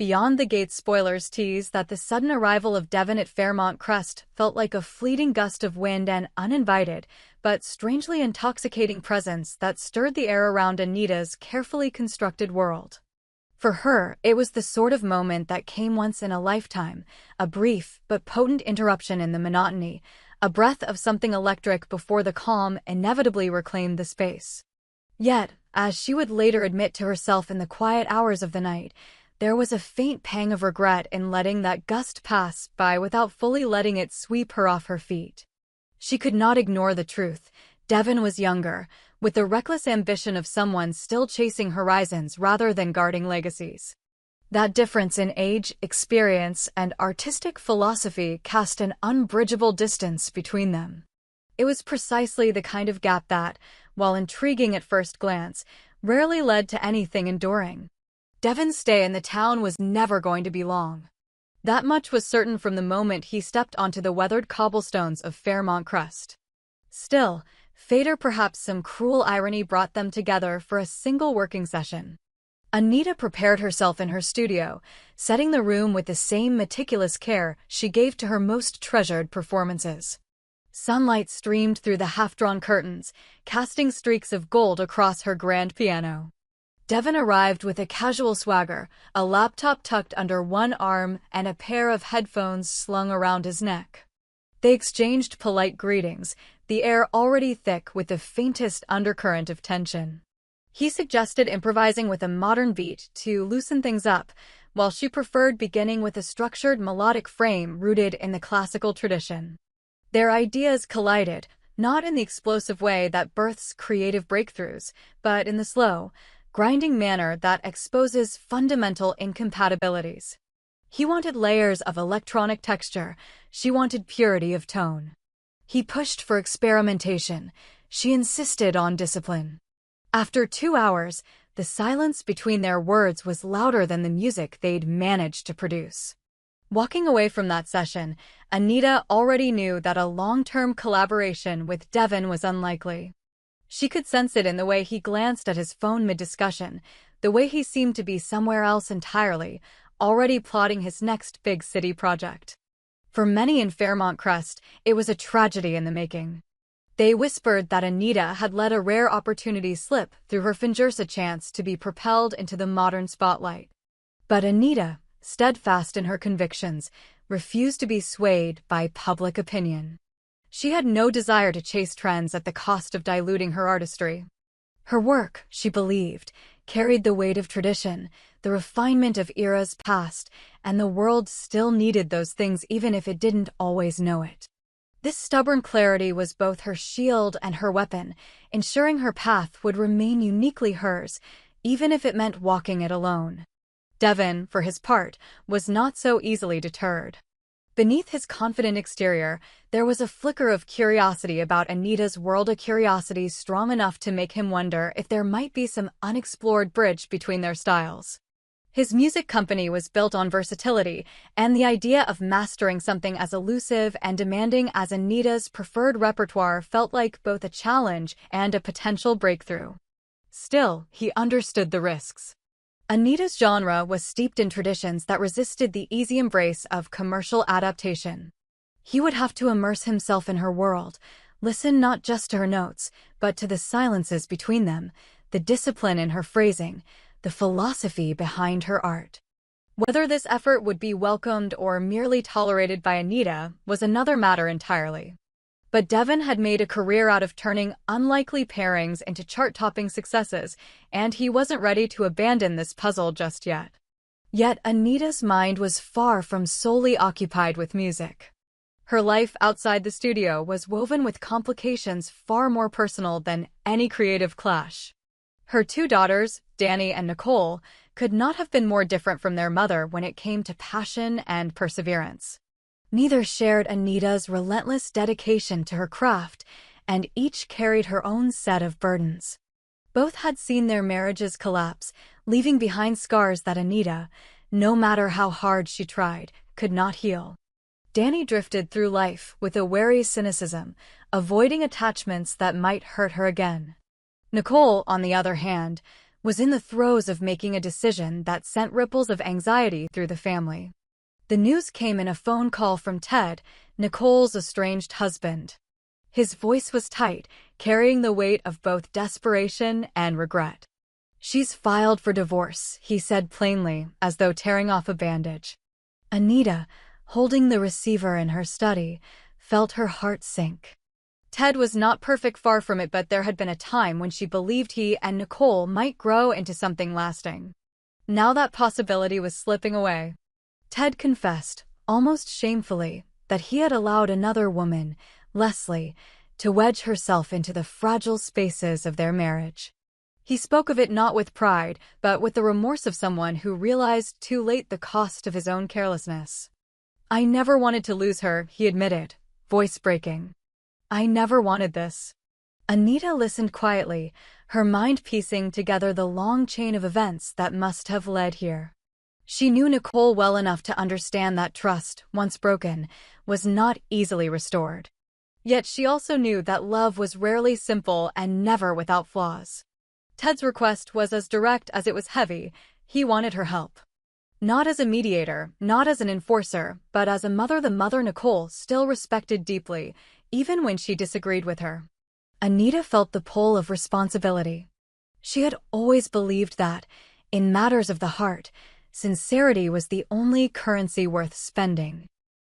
Beyond the Gate spoilers tease that the sudden arrival of Devon at Fairmont Crest felt like a fleeting gust of wind and uninvited, but strangely intoxicating presence that stirred the air around Anita's carefully constructed world. For her, it was the sort of moment that came once in a lifetime, a brief but potent interruption in the monotony, a breath of something electric before the calm inevitably reclaimed the space. Yet, as she would later admit to herself in the quiet hours of the night, there was a faint pang of regret in letting that gust pass by without fully letting it sweep her off her feet. She could not ignore the truth. Devon was younger, with the reckless ambition of someone still chasing horizons rather than guarding legacies. That difference in age, experience, and artistic philosophy cast an unbridgeable distance between them. It was precisely the kind of gap that, while intriguing at first glance, rarely led to anything enduring. Devon's stay in the town was never going to be long. That much was certain from the moment he stepped onto the weathered cobblestones of Fairmont Crest. Still, fate or perhaps some cruel irony brought them together for a single working session. Anita prepared herself in her studio, setting the room with the same meticulous care she gave to her most treasured performances. Sunlight streamed through the half-drawn curtains, casting streaks of gold across her grand piano. Devon arrived with a casual swagger, a laptop tucked under one arm and a pair of headphones slung around his neck. They exchanged polite greetings, the air already thick with the faintest undercurrent of tension. He suggested improvising with a modern beat to loosen things up, while she preferred beginning with a structured melodic frame rooted in the classical tradition. Their ideas collided, not in the explosive way that births creative breakthroughs, but in the slow, grinding manner that exposes fundamental incompatibilities. He wanted layers of electronic texture, she wanted purity of tone. He pushed for experimentation, she insisted on discipline. After 2 hours, the silence between their words was louder than the music they'd managed to produce. Walking away from that session, Anita already knew that a long-term collaboration with Devon was unlikely. She could sense it in the way he glanced at his phone mid-discussion, the way he seemed to be somewhere else entirely, already plotting his next big city project. For many in Fairmont Crest, it was a tragedy in the making. They whispered that Anita had let a rare opportunity slip through her fingers, a chance to be propelled into the modern spotlight. But Anita, steadfast in her convictions, refused to be swayed by public opinion. She had no desire to chase trends at the cost of diluting her artistry. Her work, she believed, carried the weight of tradition, the refinement of eras past, and the world still needed those things even if it didn't always know it. This stubborn clarity was both her shield and her weapon, ensuring her path would remain uniquely hers, even if it meant walking it alone. Devon, for his part, was not so easily deterred. Beneath his confident exterior, there was a flicker of curiosity about Anita's world, a curiosity strong enough to make him wonder if there might be some unexplored bridge between their styles. His music company was built on versatility, and the idea of mastering something as elusive and demanding as Anita's preferred repertoire felt like both a challenge and a potential breakthrough. Still, he understood the risks. Anita's genre was steeped in traditions that resisted the easy embrace of commercial adaptation. He would have to immerse himself in her world, listen not just to her notes, but to the silences between them, the discipline in her phrasing, the philosophy behind her art. Whether this effort would be welcomed or merely tolerated by Anita was another matter entirely. But Devon had made a career out of turning unlikely pairings into chart-topping successes, and he wasn't ready to abandon this puzzle just yet. Yet Anita's mind was far from solely occupied with music. Her life outside the studio was woven with complications far more personal than any creative clash. Her 2 daughters, Dani and Nicole, could not have been more different from their mother when it came to passion and perseverance. Neither shared Anita's relentless dedication to her craft, and each carried her own set of burdens. Both had seen their marriages collapse, leaving behind scars that Anita, no matter how hard she tried, could not heal. Dani drifted through life with a wary cynicism, avoiding attachments that might hurt her again. Nicole, on the other hand, was in the throes of making a decision that sent ripples of anxiety through the family. The news came in a phone call from Ted, Nicole's estranged husband. His voice was tight, carrying the weight of both desperation and regret. "She's filed for divorce," he said plainly, as though tearing off a bandage. Anita, holding the receiver in her study, felt her heart sink. Ted was not perfect, far from it, but there had been a time when she believed he and Nicole might grow into something lasting. Now that possibility was slipping away. Ted confessed, almost shamefully, that he had allowed another woman, Leslie, to wedge herself into the fragile spaces of their marriage. He spoke of it not with pride, but with the remorse of someone who realized too late the cost of his own carelessness. "I never wanted to lose her," he admitted, voice breaking. "I never wanted this." Anita listened quietly, her mind piecing together the long chain of events that must have led here. She knew Nicole well enough to understand that trust, once broken, was not easily restored. Yet she also knew that love was rarely simple and never without flaws. Ted's request was as direct as it was heavy. He wanted her help. Not as a mediator, not as an enforcer, but as a mother, the mother Nicole still respected deeply, even when she disagreed with her. Anita felt the pull of responsibility. She had always believed that, in matters of the heart, sincerity was the only currency worth spending.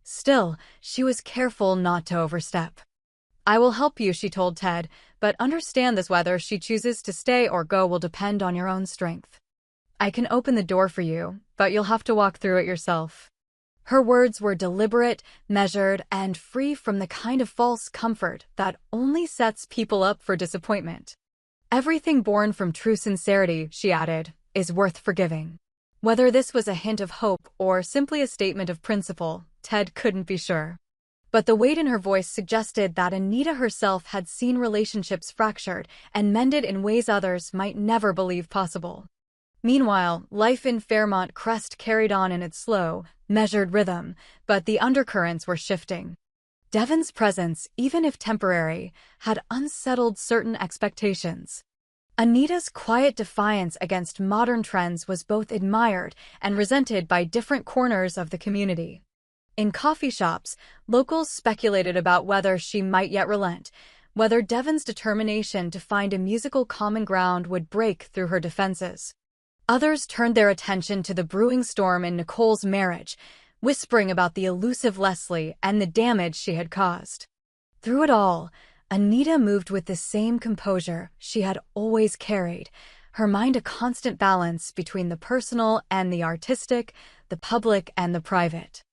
Still, she was careful not to overstep. "I will help you," she told Ted, "but understand this: whether she chooses to stay or go will depend on your own strength. I can open the door for you, but you'll have to walk through it yourself." Her words were deliberate, measured, and free from the kind of false comfort that only sets people up for disappointment. "Everything born from true sincerity," she added, "is worth forgiving." Whether this was a hint of hope or simply a statement of principle, Ted couldn't be sure. But the weight in her voice suggested that Anita herself had seen relationships fractured and mended in ways others might never believe possible. Meanwhile, life in Fairmont Crest carried on in its slow, measured rhythm, but the undercurrents were shifting. Devon's presence, even if temporary, had unsettled certain expectations. Anita's quiet defiance against modern trends was both admired and resented by different corners of the community. In coffee shops, locals speculated about whether she might yet relent, whether Devon's determination to find a musical common ground would break through her defenses. Others turned their attention to the brewing storm in Nicole's marriage, whispering about the elusive Leslie and the damage she had caused. Through it all, Anita moved with the same composure she had always carried, her mind a constant balance between the personal and the artistic, the public and the private.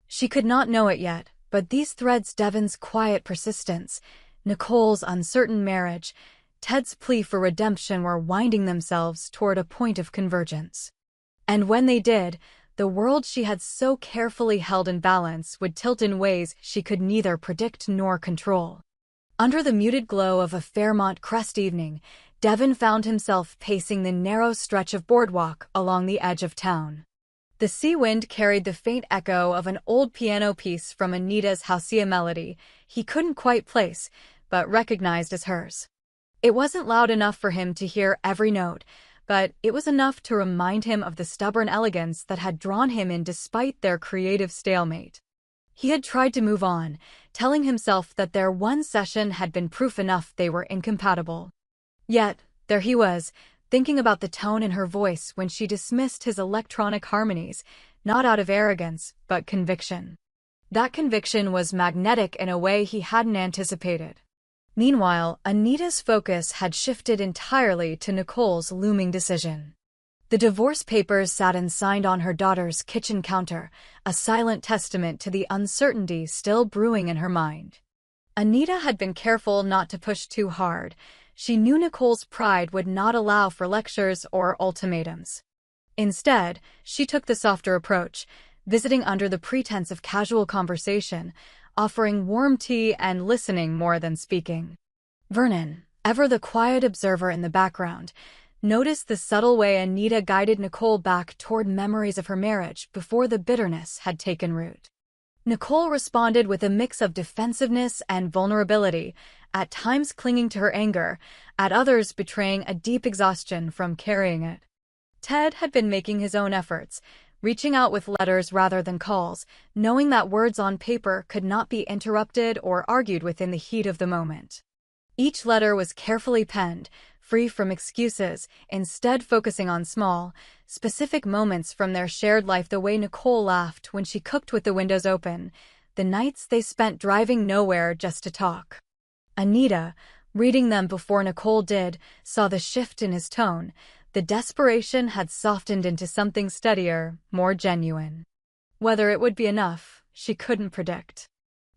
She could not know it yet, but these threads: Devon's quiet persistence, Nicole's uncertain marriage, Ted's plea for redemption, were winding themselves toward a point of convergence. And when they did, the world she had so carefully held in balance would tilt in ways she could neither predict nor control. Under the muted glow of a Fairmont Crest evening, Devon found himself pacing the narrow stretch of boardwalk along the edge of town. The sea wind carried the faint echo of an old piano piece from Anita's Hausia melody he couldn't quite place, but recognized as hers. It wasn't loud enough for him to hear every note, but it was enough to remind him of the stubborn elegance that had drawn him in despite their creative stalemate. He had tried to move on, telling himself that their one session had been proof enough they were incompatible. Yet, there he was, thinking about the tone in her voice when she dismissed his electronic harmonies, not out of arrogance, but conviction. That conviction was magnetic in a way he hadn't anticipated. Meanwhile, Anita's focus had shifted entirely to Nicole's looming decision. The divorce papers sat unsigned on her daughter's kitchen counter, a silent testament to the uncertainty still brewing in her mind. Anita had been careful not to push too hard. She knew Nicole's pride would not allow for lectures or ultimatums. Instead, she took the softer approach, visiting under the pretense of casual conversation, offering warm tea and listening more than speaking. Vernon, ever the quiet observer in the background, noticed the subtle way Anita guided Nicole back toward memories of her marriage before the bitterness had taken root. Nicole responded with a mix of defensiveness and vulnerability, at times clinging to her anger, at others betraying a deep exhaustion from carrying it. Ted had been making his own efforts, reaching out with letters rather than calls, knowing that words on paper could not be interrupted or argued with in the heat of the moment. Each letter was carefully penned, free from excuses, instead focusing on small, specific moments from their shared life, the way Nicole laughed when she cooked with the windows open, the nights they spent driving nowhere just to talk. Anita, reading them before Nicole did, saw the shift in his tone. The desperation had softened into something steadier, more genuine. Whether it would be enough, she couldn't predict.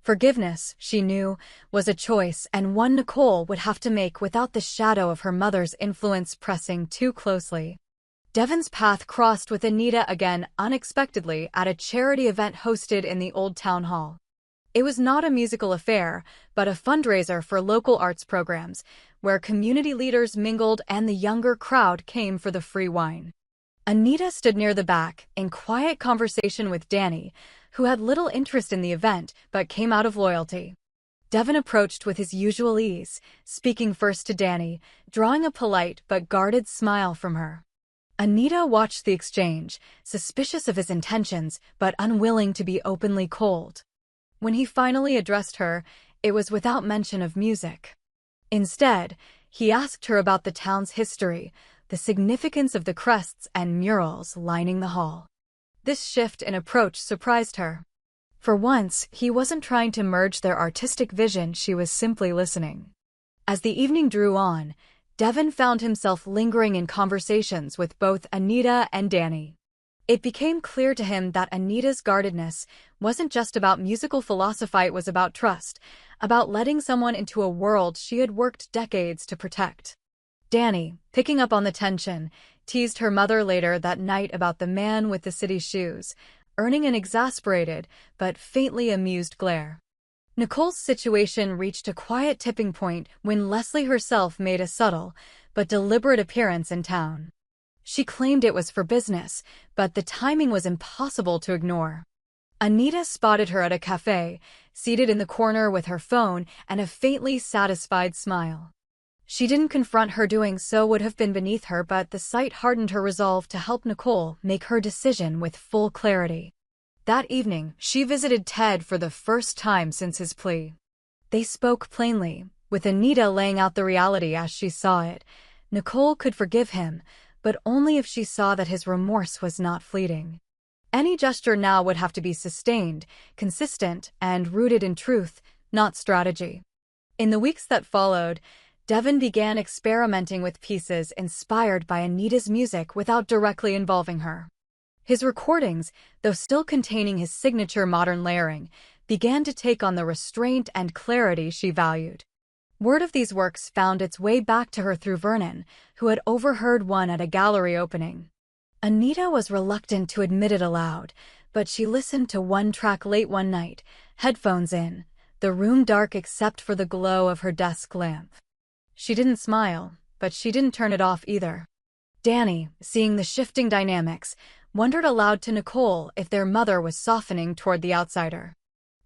Forgiveness, she knew, was a choice and one Nicole would have to make without the shadow of her mother's influence pressing too closely. Devon's path crossed with Anita again unexpectedly at a charity event hosted in the old town hall. It was not a musical affair, but a fundraiser for local arts programs, where community leaders mingled and the younger crowd came for the free wine. Anita stood near the back, in quiet conversation with Danny, who had little interest in the event but came out of loyalty. Devon approached with his usual ease, speaking first to Danny, drawing a polite but guarded smile from her. Anita watched the exchange, suspicious of his intentions but unwilling to be openly cold. When he finally addressed her, it was without mention of music. Instead, he asked her about the town's history, the significance of the crests and murals lining the hall. This shift in approach surprised her. For once, he wasn't trying to merge their artistic vision, she was simply listening. As the evening drew on, Devon found himself lingering in conversations with both Anita and Danny. It became clear to him that Anita's guardedness wasn't just about musical philosophy, it was about trust, about letting someone into a world she had worked decades to protect. Danny, picking up on the tension, teased her mother later that night about the man with the city shoes, earning an exasperated but faintly amused glare. Nicole's situation reached a quiet tipping point when Leslie herself made a subtle but deliberate appearance in town. She claimed it was for business, but the timing was impossible to ignore. Anita spotted her at a cafe, seated in the corner with her phone and a faintly satisfied smile. She didn't confront her, doing so would have been beneath her, but the sight hardened her resolve to help Nicole make her decision with full clarity. That evening, she visited Ted for the first time since his plea. They spoke plainly, with Anita laying out the reality as she saw it. Nicole could forgive him, but only if she saw that his remorse was not fleeting. Any gesture now would have to be sustained, consistent, and rooted in truth, not strategy. In the weeks that followed, Devon began experimenting with pieces inspired by Anita's music without directly involving her. His recordings, though still containing his signature modern layering, began to take on the restraint and clarity she valued. Word of these works found its way back to her through Vernon, who had overheard one at a gallery opening. Anita was reluctant to admit it aloud, but she listened to one track late one night, headphones in, the room dark except for the glow of her desk lamp. She didn't smile, but she didn't turn it off either. Danny, seeing the shifting dynamics, wondered aloud to Nicole if their mother was softening toward the outsider.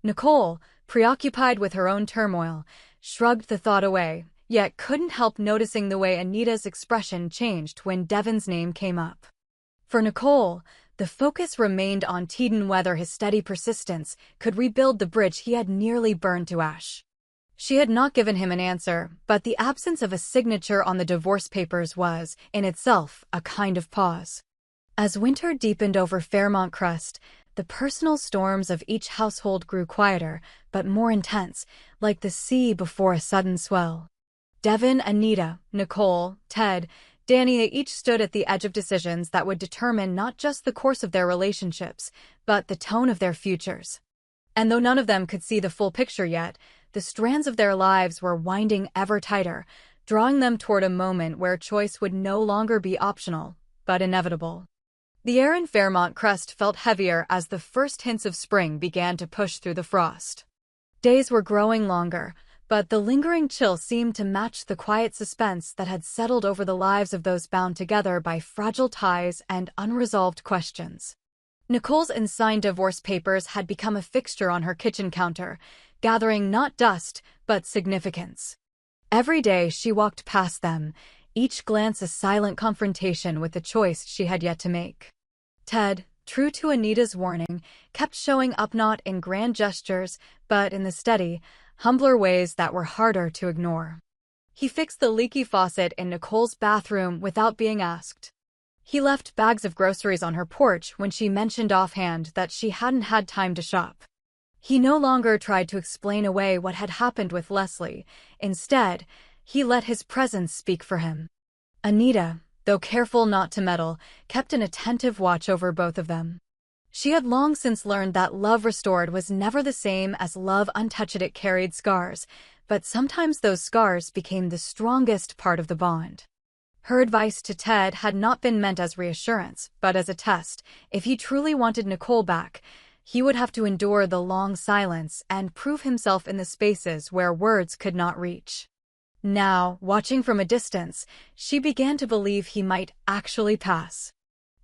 Nicole, preoccupied with her own turmoil, shrugged the thought away, yet couldn't help noticing the way Anita's expression changed when Devon's name came up. For Nicole, the focus remained on Ted, whether his steady persistence could rebuild the bridge he had nearly burned to ash. She had not given him an answer, but the absence of a signature on the divorce papers was, in itself, a kind of pause. As winter deepened over Fairmont Crest, the personal storms of each household grew quieter, but more intense, like the sea before a sudden swell. Devon, Anita, Nicole, Ted, Danny, they each stood at the edge of decisions that would determine not just the course of their relationships, but the tone of their futures. And though none of them could see the full picture yet, the strands of their lives were winding ever tighter, drawing them toward a moment where choice would no longer be optional, but inevitable. The air in Fairmont Crest felt heavier as the first hints of spring began to push through the frost. Days were growing longer, but the lingering chill seemed to match the quiet suspense that had settled over the lives of those bound together by fragile ties and unresolved questions. Nicole's unsigned divorce papers had become a fixture on her kitchen counter, gathering not dust, but significance. Every day she walked past them, each glance a silent confrontation with the choice she had yet to make. Ted, true to Anita's warning, kept showing up not in grand gestures, but in the steady, humbler ways that were harder to ignore. He fixed the leaky faucet in Nicole's bathroom without being asked. He left bags of groceries on her porch when she mentioned offhand that she hadn't had time to shop. He no longer tried to explain away what had happened with Leslie. Instead, he let his presence speak for him. Anita, though careful not to meddle, kept an attentive watch over both of them. She had long since learned that love restored was never the same as love untouched. It carried scars, but sometimes those scars became the strongest part of the bond. Her advice to Ted had not been meant as reassurance, but as a test. If he truly wanted Nicole back, he would have to endure the long silence and prove himself in the spaces where words could not reach. Now, watching from a distance, she began to believe he might actually pass.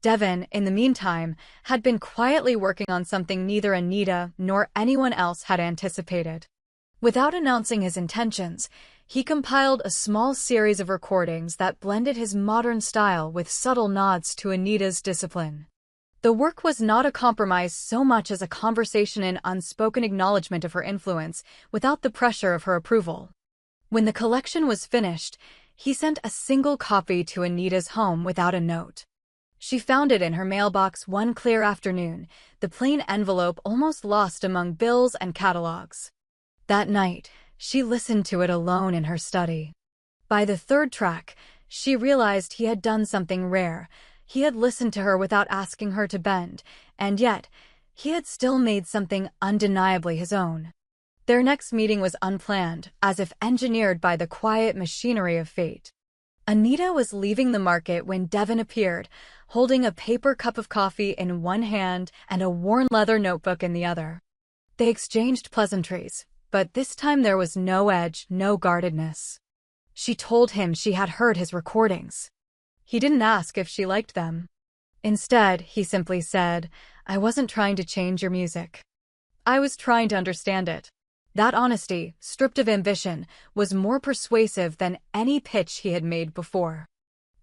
Devon, in the meantime, had been quietly working on something neither Anita nor anyone else had anticipated. Without announcing his intentions, he compiled a small series of recordings that blended his modern style with subtle nods to Anita's discipline. The work was not a compromise so much as a conversation and unspoken acknowledgement of her influence, without the pressure of her approval. When the collection was finished, he sent a single copy to Anita's home without a note. She found it in her mailbox one clear afternoon, the plain envelope almost lost among bills and catalogs. That night, she listened to it alone in her study. By the third track, she realized he had done something rare. He had listened to her without asking her to bend, and yet, he had still made something undeniably his own. Their next meeting was unplanned, as if engineered by the quiet machinery of fate. Anita was leaving the market when Devon appeared, holding a paper cup of coffee in one hand and a worn leather notebook in the other. They exchanged pleasantries, but this time there was no edge, no guardedness. She told him she had heard his recordings. He didn't ask if she liked them. Instead, he simply said, "I wasn't trying to change your music. I was trying to understand it." That honesty, stripped of ambition, was more persuasive than any pitch he had made before.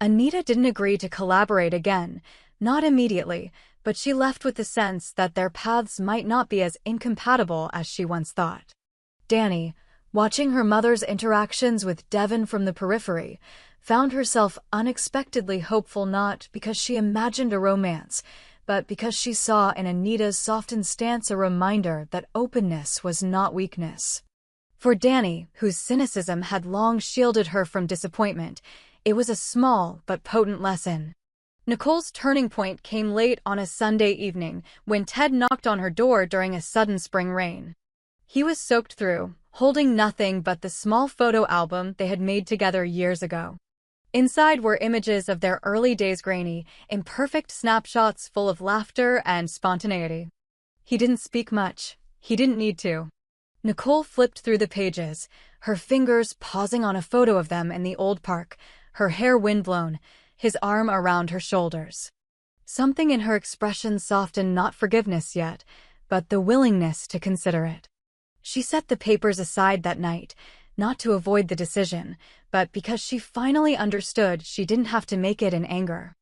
Anita didn't agree to collaborate again, not immediately, but she left with the sense that their paths might not be as incompatible as she once thought. Dani, watching her mother's interactions with Devon from the periphery, found herself unexpectedly hopeful, not because she imagined a romance, but because she saw in Anita's softened stance a reminder that openness was not weakness. For Dani, whose cynicism had long shielded her from disappointment, it was a small but potent lesson. Nicole's turning point came late on a Sunday evening when Ted knocked on her door during a sudden spring rain. He was soaked through, holding nothing but the small photo album they had made together years ago. Inside were images of their early days, grainy, imperfect snapshots full of laughter and spontaneity. He didn't speak much. He didn't need to. Nicole flipped through the pages, her fingers pausing on a photo of them in the old park, her hair windblown, his arm around her shoulders. Something in her expression softened, not forgiveness yet, but the willingness to consider it. She set the papers aside that night, not to avoid the decision, but because she finally understood she didn't have to make it in anger.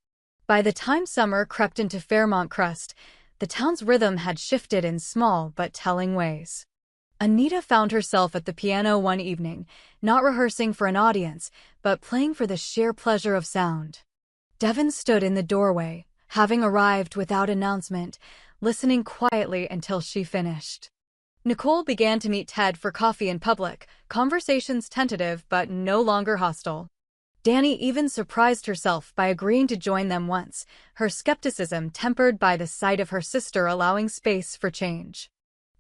By the time summer crept into Fairmont Crest, the town's rhythm had shifted in small but telling ways. Anita found herself at the piano one evening, not rehearsing for an audience, but playing for the sheer pleasure of sound. Devon stood in the doorway, having arrived without announcement, listening quietly until she finished. Nicole began to meet Ted for coffee in public, conversations tentative but no longer hostile. Dani even surprised herself by agreeing to join them once, her skepticism tempered by the sight of her sister allowing space for change.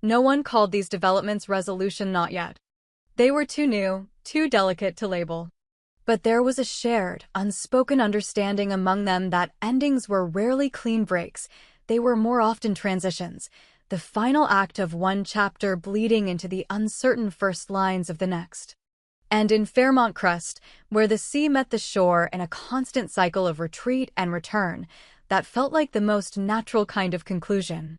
No one called these developments resolution, not yet. They were too new, too delicate to label. But there was a shared, unspoken understanding among them that endings were rarely clean breaks, they were more often transitions, the final act of one chapter bleeding into the uncertain first lines of the next. And in Fairmont Crest, where the sea met the shore in a constant cycle of retreat and return, that felt like the most natural kind of conclusion.